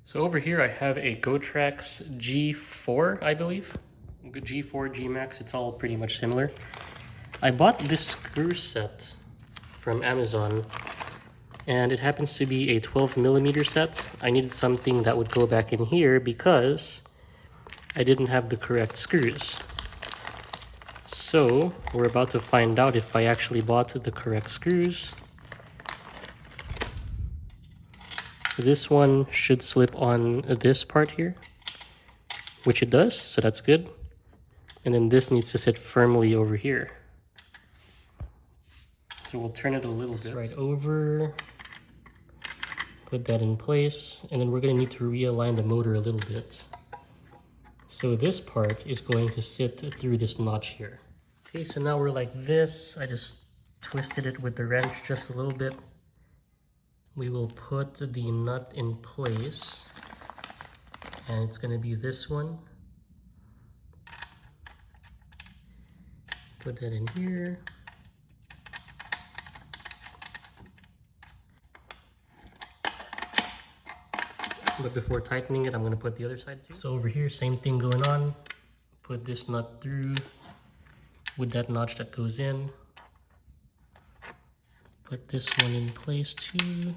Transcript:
So over here I have a GoTrax G4, I believe. G4, GMax, it's all pretty much similar. I bought this screw set from Amazon, and it happens to be a 12mm set. I needed something that would go back in here because I didn't have the correct screws. So we're about to find out if I actually bought the correct screws. This one should slip on this part here, which it does, so that's good. And then this needs to sit firmly over here. So we'll turn it a little bit. Right over, put that in place, and then we're going to need to realign the motor a little bit. So this part is going to sit through this notch here. Okay, so now we're like this. I just twisted it with the wrench just a little bit. We will put the nut in place, and it's going to be this one. Put that in here. But before tightening it, I'm going to put the other side too. So over here, same thing going on. Put this nut through with that notch that goes in. Put this one in place too.